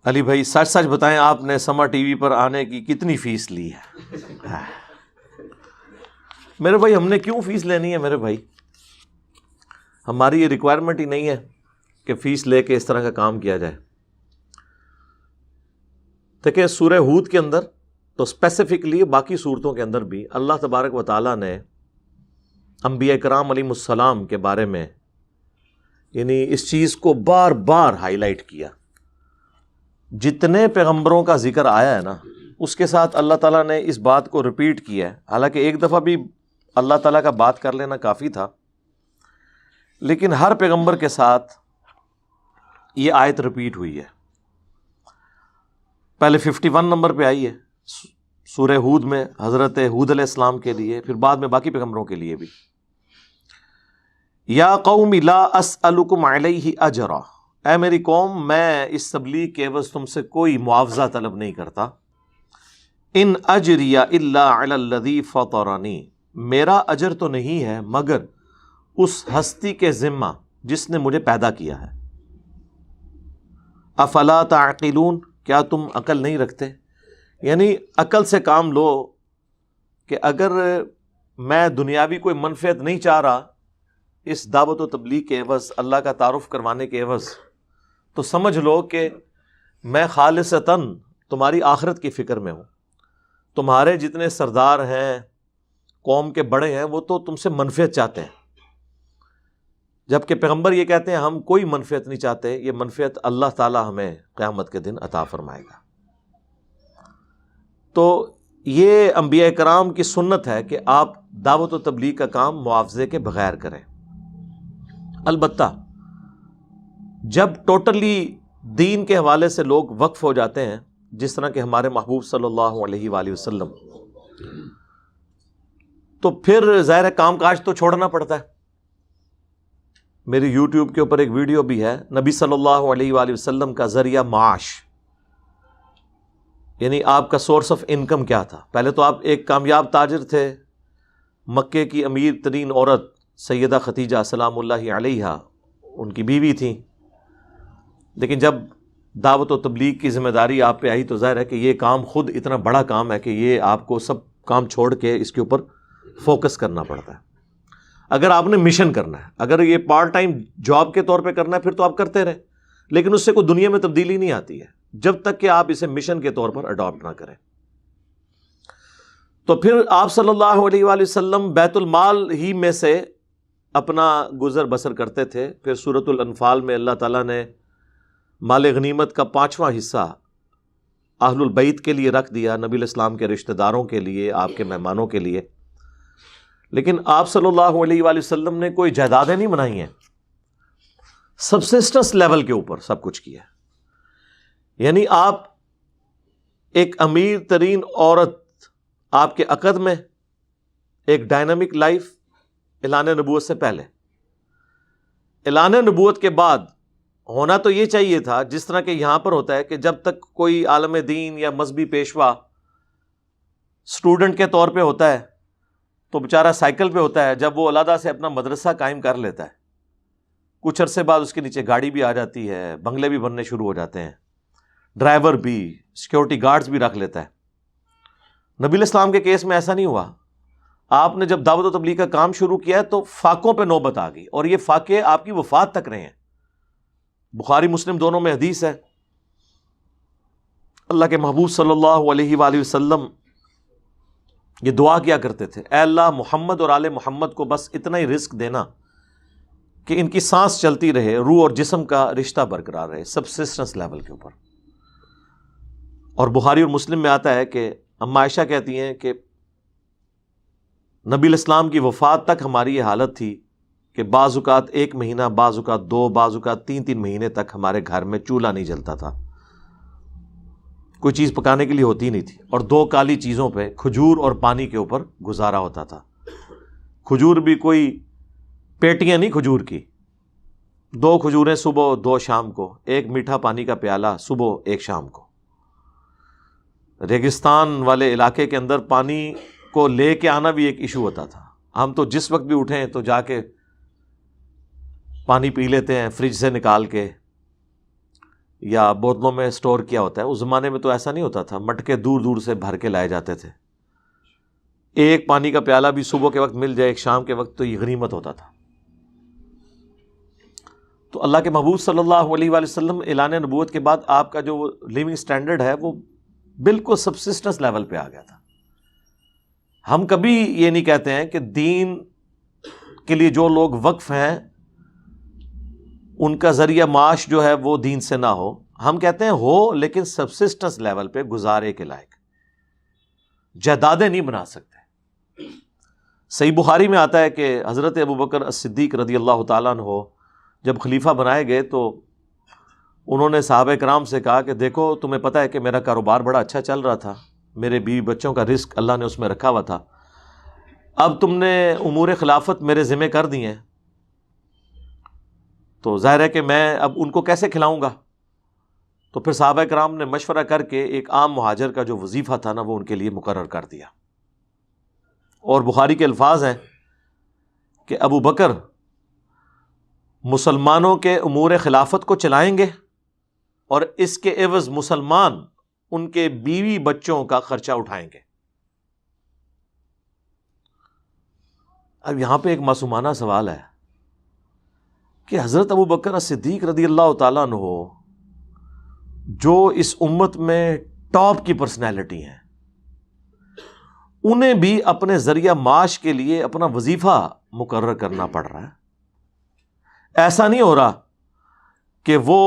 علی بھائی سچ سچ بتائیں، آپ نے سما ٹی وی پر آنے کی کتنی فیس لی ہے؟ میرے بھائی ہم نے کیوں فیس لینی ہے؟ میرے بھائی ہماری یہ ریکوائرمنٹ ہی نہیں ہے کہ فیس لے کے اس طرح کا کام کیا جائے. دیکھیں سورہ ہود کے اندر تو اسپیسیفکلی، باقی صورتوں کے اندر بھی اللہ تبارک و تعالیٰ نے انبیاء کرام علیہ السلام کے بارے میں یعنی اس چیز کو بار بار ہائی لائٹ کیا. جتنے پیغمبروں کا ذکر آیا ہے نا، اس کے ساتھ اللہ تعالیٰ نے اس بات کو ریپیٹ کیا ہے. حالانکہ ایک دفعہ بھی اللہ تعالیٰ کا بات کر لینا کافی تھا، لیکن ہر پیغمبر کے ساتھ یہ آیت ریپیٹ ہوئی ہے. پہلے 51 نمبر پہ آئی ہے سورہ ہود میں حضرت ہود علیہ السلام کے لیے، پھر بعد میں باقی پیغمبروں کے لیے بھی. یا قوم لا اسألکم علیہ اجرا، اے میری قوم میں اس تبلیغ کے عوض تم سے کوئی معاوضہ طلب نہیں کرتا. ان اجری الا علی الذی فطرنی، میرا اجر تو نہیں ہے مگر اس ہستی کے ذمہ جس نے مجھے پیدا کیا ہے. افلا تعقلون، کیا تم عقل نہیں رکھتے؟ یعنی عقل سے کام لو کہ اگر میں دنیاوی کوئی منفعت نہیں چاہ رہا اس دعوت و تبلیغ کے عوض، اللہ کا تعارف کروانے کے عوض، تو سمجھ لو کہ میں خالصتاً تمہاری آخرت کی فکر میں ہوں. تمہارے جتنے سردار ہیں، قوم کے بڑے ہیں، وہ تو تم سے منفعت چاہتے ہیں، جبکہ پیغمبر یہ کہتے ہیں ہم کوئی منفعت نہیں چاہتے، یہ منفعت اللہ تعالی ہمیں قیامت کے دن عطا فرمائے گا. تو یہ انبیاء کرام کی سنت ہے کہ آپ دعوت و تبلیغ کا کام معاوضے کے بغیر کریں. البتہ جب ٹوٹلی دین کے حوالے سے لوگ وقف ہو جاتے ہیں، جس طرح کہ ہمارے محبوب صلی اللہ علیہ وآلہ وسلم، تو پھر ظاہر کام کاج تو چھوڑنا پڑتا ہے. میری یوٹیوب کے اوپر ایک ویڈیو بھی ہے، نبی صلی اللہ علیہ وآلہ وسلم کا ذریعہ معاش، یعنی آپ کا سورس آف انکم کیا تھا. پہلے تو آپ ایک کامیاب تاجر تھے، مکے کی امیر ترین عورت سیدہ خدیجہ سلام اللہ علیہا ان کی بیوی تھیں. لیکن جب دعوت و تبلیغ کی ذمہ داری آپ پہ آئی تو ظاہر ہے کہ یہ کام خود اتنا بڑا کام ہے کہ یہ آپ کو سب کام چھوڑ کے اس کے اوپر فوکس کرنا پڑتا ہے. اگر آپ نے مشن کرنا ہے، اگر یہ پارٹ ٹائم جاب کے طور پہ کرنا ہے، پھر تو آپ کرتے رہیں، لیکن اس سے کوئی دنیا میں تبدیلی نہیں آتی ہے جب تک کہ آپ اسے مشن کے طور پر اڈاپٹ نہ کریں. تو پھر آپ صلی اللہ علیہ وآلہ وسلم بیت المال ہی میں سے اپنا گزر بسر کرتے تھے. پھر سورۃ الانفال میں اللہ تعالیٰ نے مال غنیمت کا 5واں حصہ اہل البیت کے لیے رکھ دیا، نبی الاسلام کے رشتہ داروں کے لیے، آپ کے مہمانوں کے لیے. لیکن آپ صلی اللہ علیہ وآلہ وسلم نے کوئی جائیدادیں نہیں بنائی ہیں، سبسسٹنس لیول کے اوپر سب کچھ کیا. یعنی آپ ایک امیر ترین عورت، آپ کے عقد میں ایک ڈائنامک لائف اعلان نبوت سے پہلے، اعلان نبوت کے بعد ہونا تو یہ چاہیے تھا جس طرح کہ یہاں پر ہوتا ہے کہ جب تک کوئی عالم دین یا مذہبی پیشوا اسٹوڈنٹ کے طور پہ ہوتا ہے تو بیچارہ سائیکل پہ ہوتا ہے. جب وہ علیحدہ سے اپنا مدرسہ قائم کر لیتا ہے، کچھ عرصے بعد اس کے نیچے گاڑی بھی آ جاتی ہے، بنگلے بھی بننے شروع ہو جاتے ہیں، ڈرائیور بھی، سیکیورٹی گارڈز بھی رکھ لیتا ہے. نبی الاسلام کے کیس میں ایسا نہیں ہوا. آپ نے جب دعوت و تبلیغ کا کام شروع کیا ہے تو فاقوں پہ نوبت آ گئی، اور یہ فاقے آپ کی وفات تک رہے ہیں. بخاری مسلم دونوں میں حدیث ہے، اللہ کے محبوب صلی اللہ علیہ وآلہ وسلم یہ دعا کیا کرتے تھے، اے اللہ محمد اور آل محمد کو بس اتنا ہی رزق دینا کہ ان کی سانس چلتی رہے، روح اور جسم کا رشتہ برقرار رہے، سبسسٹنس لیول کے اوپر. اور بخاری اور مسلم میں آتا ہے کہ اما عائشہ کہتی ہیں کہ نبی الاسلام کی وفات تک ہماری یہ حالت تھی کہ بعض اوقات 1 مہینہ، بعض اوقات 2، بعض اوقات 3 مہینے تک ہمارے گھر میں چولہا نہیں جلتا تھا، کوئی چیز پکانے کے لیے ہوتی نہیں تھی، اور 2 کالی چیزوں پہ، کھجور اور پانی کے اوپر گزارا ہوتا تھا. کھجور بھی کوئی پیٹیاں نہیں کھجور کی، 2 کھجوریں صبح 2 شام کو، 1 میٹھا پانی کا پیالہ صبح 1 شام کو. ریگستان والے علاقے کے اندر پانی کو لے کے آنا بھی ایک ایشو ہوتا تھا. ہم تو جس وقت بھی اٹھیں تو جا کے پانی پی لیتے ہیں فریج سے نکال کے. یا بوتلوں میں سٹور کیا ہوتا ہے. اس زمانے میں تو ایسا نہیں ہوتا تھا, مٹکے دور دور سے بھر کے لائے جاتے تھے. ایک پانی کا پیالہ بھی صبح کے وقت مل جائے, ایک شام کے وقت, تو یہ غنیمت ہوتا تھا. تو اللہ کے محبوب صلی اللہ علیہ وآلہ وسلم اعلان نبوت کے بعد آپ کا جو لیونگ سٹینڈرڈ ہے وہ بالکل سبسسٹنس لیول پہ آ گیا تھا. ہم کبھی یہ نہیں کہتے ہیں کہ دین کے لیے جو لوگ وقف ہیں ان کا ذریعہ معاش جو ہے وہ دین سے نہ ہو. ہم کہتے ہیں ہو, لیکن سبسسٹنس لیول پہ گزارے کے لائق, جائیدادیں نہیں بنا سکتے. صحیح بخاری میں آتا ہے کہ حضرت ابوبکر الصدیق رضی اللہ تعالیٰ عنہ جب خلیفہ بنائے گئے تو انہوں نے صحابہ کرام سے کہا کہ دیکھو, تمہیں پتہ ہے کہ میرا کاروبار بڑا اچھا چل رہا تھا, میرے بیوی بچوں کا رزق اللہ نے اس میں رکھا ہوا تھا, اب تم نے امور خلافت میرے ذمہ کر دی ہیں, تو ظاہر ہے کہ میں اب ان کو کیسے کھلاؤں گا. تو پھر صحابہ کرام نے مشورہ کر کے ایک عام مہاجر کا جو وظیفہ تھا نا وہ ان کے لیے مقرر کر دیا. اور بخاری کے الفاظ ہیں کہ ابو بکر مسلمانوں کے امور خلافت کو چلائیں گے اور اس کے عوض مسلمان ان کے بیوی بچوں کا خرچہ اٹھائیں گے. اب یہاں پہ ایک معصومانہ سوال ہے کہ حضرت ابو بکر صدیق رضی اللہ تعالیٰ عنہ جو اس امت میں ٹاپ کی پرسنالٹی ہیں, انہیں بھی اپنے ذریعہ معاش کے لیے اپنا وظیفہ مقرر کرنا پڑ رہا ہے. ایسا نہیں ہو رہا کہ وہ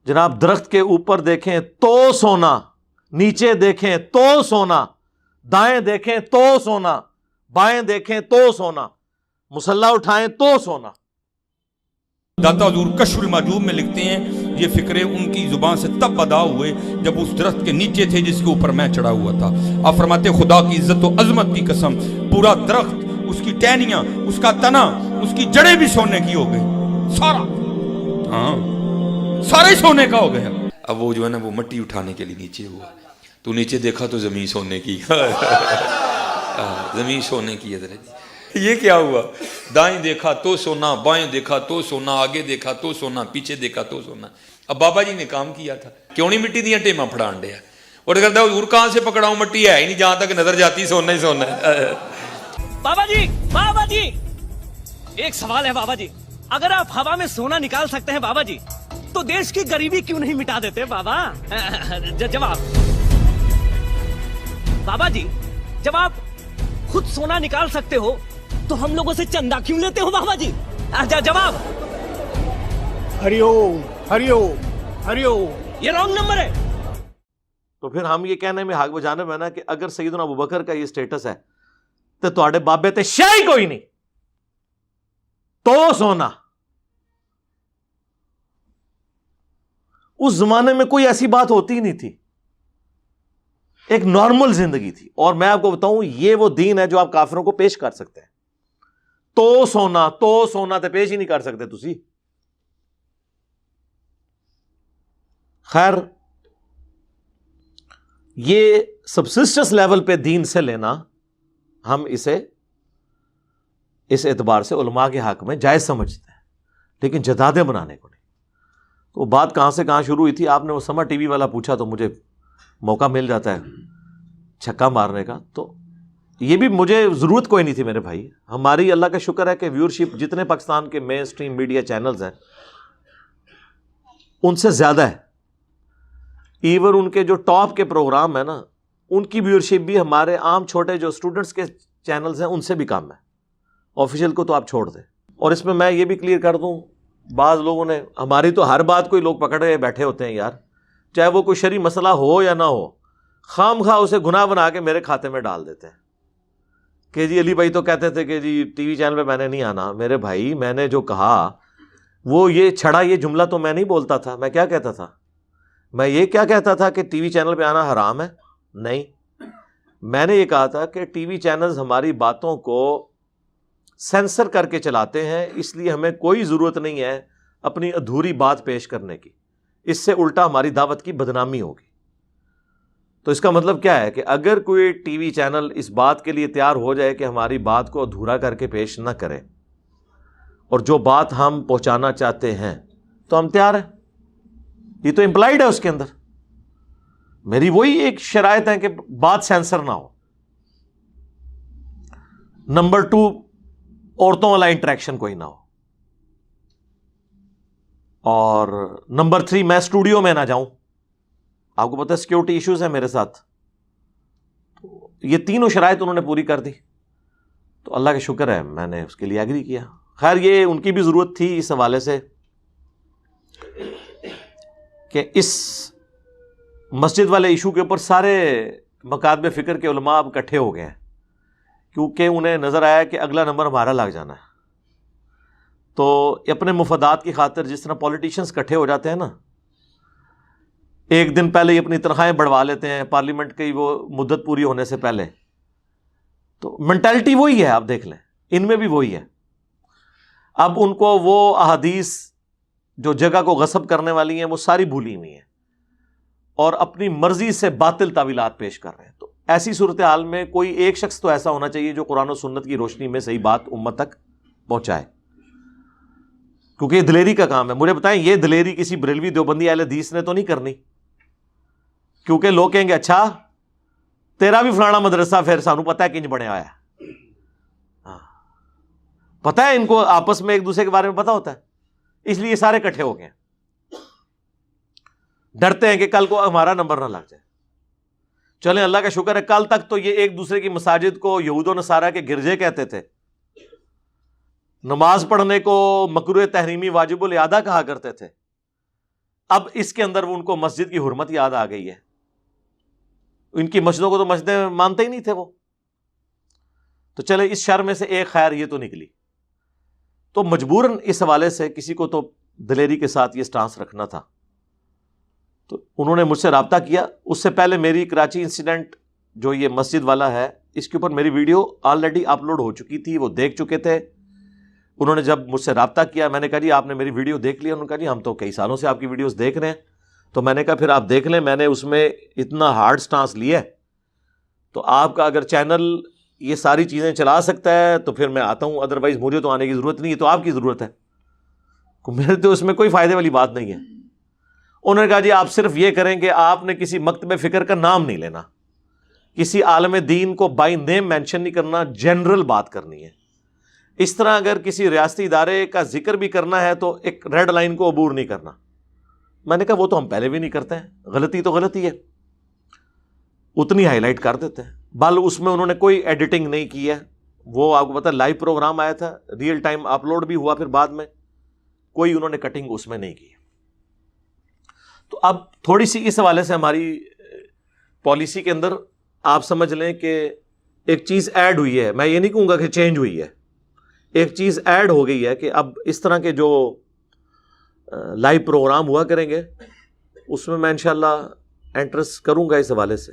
جناب درخت کے اوپر دیکھیں تو سونا, نیچے دیکھیں تو سونا, دائیں دیکھیں تو سونا, بائیں دیکھیں تو سونا, مسلح اٹھائیں تو سونا. داتا حضور کشف المحجوب میں لکھتے ہیں یہ فکرے ان کی زبان سے تب ادا ہوئے جب اس درخت کے نیچے تھے جس کے اوپر میں چڑھا ہوا تھا. آپ فرماتے خدا کی عزت و عظمت کی قسم, پورا درخت, اس کی ٹہنیاں, اس کا تنا, اس کی جڑیں بھی سونے کی ہو گئی, سارا, ہاں سارے سونے کا ہو گیا. اب وہ جو ہے نا وہ مٹی اٹھانے کے لیے نیچے ہوا, تو نیچے دیکھا تو زمین سونے کی, زمین سونے کی ہے. یہ کیا ہوا, دائیں دیکھا تو سونا, بائیں دیکھا تو سونا, آگے دیکھا تو سونا, پیچھے دیکھا تو سونا. اب بابا جی نے کام کیا تھا, کیوں نہیں مٹی دیا ٹیماں پھڑان دیا, اور کہتا حضور کہاں سے پکڑاؤں, مٹی ہے ہی نہیں, جہاں تک نظر جاتی سونا ہی سونا ہے. بابا جی ایک سوال ہے بابا جی, اگر آپ ہوا میں سونا نکال سکتے ہیں بابا جی تو دیش کی غریبی کیوں نہیں مٹا دیتے بابا؟ جواب بابا جی, جب آپ خود سونا نکال سکتے ہو تو ہم لوگوں سے چندہ کیوں لیتے ہو بابا جی؟ جواب ہری اوم, ہری اوم, ہری اوم. یہ رانگ نمبر ہے. تو پھر ہم یہ کہنے میں حق بجانب ہے نا کہ اگر سیدنا ابو بکر کا یہ سٹیٹس ہے تو تواڈے بابے تے شے ہی کوئی نہیں, تو سونا. اس زمانے میں کوئی ایسی بات ہوتی ہی نہیں تھی, ایک نارمل زندگی تھی. اور میں آپ کو بتاؤں یہ وہ دین ہے جو آپ کافروں کو پیش کر سکتے ہیں. تو سونا تے پیش ہی نہیں کر سکتے تسی. خیر, یہ سبسسٹنس لیول پہ دین سے لینا ہم اسے اس اعتبار سے علماء کے حق میں جائز سمجھتے ہیں, لیکن جدادیں بنانے کو نہیں. تو بات کہاں سے کہاں شروع ہوئی تھی, آپ نے وہ سما ٹی وی والا پوچھا تو مجھے موقع مل جاتا ہے چھکا مارنے کا. تو یہ بھی مجھے ضرورت کوئی نہیں تھی میرے بھائی. ہماری اللہ کا شکر ہے کہ ویورشپ جتنے پاکستان کے مین سٹریم میڈیا چینلز ہیں ان سے زیادہ ہے. ایون ان کے جو ٹاپ کے پروگرام ہیں نا ان کی ویورشپ بھی ہمارے عام چھوٹے جو اسٹوڈنٹس کے چینلز ہیں ان سے بھی کم ہے. آفیشیل کو تو آپ چھوڑ دیں. اور اس میں یہ بھی کلیئر کر دوں, بعض لوگوں نے ہماری تو ہر بات کوئی لوگ پکڑ کے بیٹھے ہوتے ہیں یار, چاہے وہ کوئی شرعی مسئلہ ہو یا نہ ہو, خام خواہ اسے گناہ بنا کے میرے کھاتے میں ڈال دیتے ہیں کہ جی علی بھائی تو کہتے تھے کہ جی ٹی وی چینل پہ میں نے نہیں آنا. میرے بھائی میں نے جو کہا وہ یہ چھڑا, یہ جملہ تو میں نہیں بولتا تھا. میں کیا کہتا تھا؟ میں یہ کیا کہتا تھا کہ ٹی وی چینل پہ آنا حرام ہے؟ نہیں, میں نے یہ کہا تھا کہ ٹی وی چینلز ہماری باتوں کو سینسر کر کے چلاتے ہیں, اس لیے ہمیں کوئی ضرورت نہیں ہے اپنی ادھوری بات پیش کرنے کی, اس سے الٹا ہماری دعوت کی بدنامی ہوگی. تو اس کا مطلب کیا ہے کہ اگر کوئی ٹی وی چینل اس بات کے لیے تیار ہو جائے کہ ہماری بات کو ادھورا کر کے پیش نہ کرے اور جو بات ہم پہنچانا چاہتے ہیں تو ہم تیار ہیں. یہ تو امپلائڈ ہے اس کے اندر. میری وہی ایک شرائط ہے کہ بات سینسر نہ ہو. نمبر 2 عورتوں والا انٹریکشن کوئی نہ ہو. اور نمبر 3 میں اسٹوڈیو میں نہ جاؤں. آپ کو پتہ ہے سیکیورٹی ایشوز ہیں میرے ساتھ. یہ تینوں شرائط انہوں نے پوری کر دی. تو اللہ کا شکر ہے میں نے اس کے لیے ایگری کیا. خیر یہ ان کی بھی ضرورت تھی اس حوالے سے کہ اس مسجد والے ایشو کے اوپر سارے مکاتب فکر کے علماء اب اکٹھے ہو گئے ہیں، کیونکہ انہیں نظر آیا کہ اگلا نمبر ہمارا لگ جانا ہے. تو اپنے مفادات کی خاطر جس طرح پولیٹیشنز اکٹھے ہو جاتے ہیں نا، ایک دن پہلے ہی اپنی تنخواہیں بڑھوا لیتے ہیں پارلیمنٹ کی وہ مدت پوری ہونے سے پہلے. تو مینٹالٹی وہی ہے، آپ دیکھ لیں ان میں بھی وہی ہے. اب ان کو وہ احادیث جو جگہ کو غصب کرنے والی ہیں وہ ساری بھولی ہوئی ہیں اور اپنی مرضی سے باطل تعویلات پیش کر رہے ہیں. تو ایسی صورتحال میں کوئی ایک شخص تو ایسا ہونا چاہیے جو قرآن و سنت کی روشنی میں صحیح بات امت تک پہنچائے، کیونکہ یہ دلیری کا کام ہے. مجھے بتائیں یہ دلیری کسی بریلوی دیوبندی اہل حدیث نے تو نہیں کرنی، کیونکہ لوگ کہیں گے اچھا تیرا بھی فلانا مدرسہ، پھر سانو پتہ ہے کنج بنے آیا ہے. پتہ ہے ان کو آپس میں ایک دوسرے کے بارے میں پتہ ہوتا ہے، اس لیے سارے اکٹھے ہو گئے ہیں. ڈرتے ہیں کہ کل کو ہمارا نمبر نہ لگ جائے. چلیں اللہ کا شکر ہے کل تک تو یہ ایک دوسرے کی مساجد کو یہود و نصارہ کے گرجے کہتے تھے، نماز پڑھنے کو مکروہ تحریمی واجب الاعادہ کہا کرتے تھے. اب اس کے اندر ان کو مسجد کی حرمت یاد آ گئی ہے. ان کی مسجدوں کو تو مسجدیں مانتے ہی نہیں تھے وہ. تو چلے اس شر میں سے ایک خیر یہ تو نکلی. تو مجبوراً اس حوالے سے کسی کو تو دلیری کے ساتھ یہ سٹانس رکھنا تھا. تو انہوں نے مجھ سے رابطہ کیا. اس سے پہلے میری کراچی انسیڈنٹ جو یہ مسجد والا ہے اس کے اوپر میری ویڈیو آلریڈی اپلوڈ ہو چکی تھی، وہ دیکھ چکے تھے. انہوں نے جب مجھ سے رابطہ کیا میں نے کہا جی آپ نے میری ویڈیو دیکھ لیا؟ انہوں نے کہا جی ہم تو کئی سالوں سے آپ کی ویڈیوز دیکھ رہے ہیں. تو میں نے کہا پھر آپ دیکھ لیں، میں نے اس میں اتنا ہارڈ سٹانس لیا ہے تو آپ کا اگر چینل یہ ساری چیزیں چلا سکتا ہے تو پھر میں آتا ہوں، ادروائز مجھے تو آنے کی ضرورت نہیں ہے، تو آپ کی ضرورت ہے. میرے تو اس میں کوئی فائدے والی بات نہیں ہے. انہوں نے کہا جی آپ صرف یہ کریں کہ آپ نے کسی مکتب فکر کا نام نہیں لینا، کسی عالم دین کو بائی نیم مینشن نہیں کرنا، جنرل بات کرنی ہے. اس طرح اگر کسی ریاستی ادارے کا ذکر بھی کرنا ہے تو ایک ریڈ لائن کو عبور نہیں کرنا. میں نے کہا وہ تو ہم پہلے بھی نہیں کرتے ہیں، غلطی تو غلطی ہے، اتنی ہائی لائٹ کر دیتے ہیں. بل اس میں انہوں نے کوئی ایڈیٹنگ نہیں کی ہے. وہ آپ کو پتا لائیو پروگرام آیا تھا، ریئل ٹائم اپلوڈ بھی ہوا، پھر بعد میں کوئی انہوں نے کٹنگ اس میں نہیں کی. تو اب تھوڑی سی اس حوالے سے ہماری پالیسی کے اندر آپ سمجھ لیں کہ ایک چیز ایڈ ہوئی ہے. میں یہ نہیں کہوں گا کہ چینج ہوئی ہے، ایک چیز ایڈ ہو گئی ہے کہ اب اس طرح کے جو لائیو پروگرام ہوا کریں گے اس میں میں انشاءاللہ انٹرسٹ کروں گا اس حوالے سے.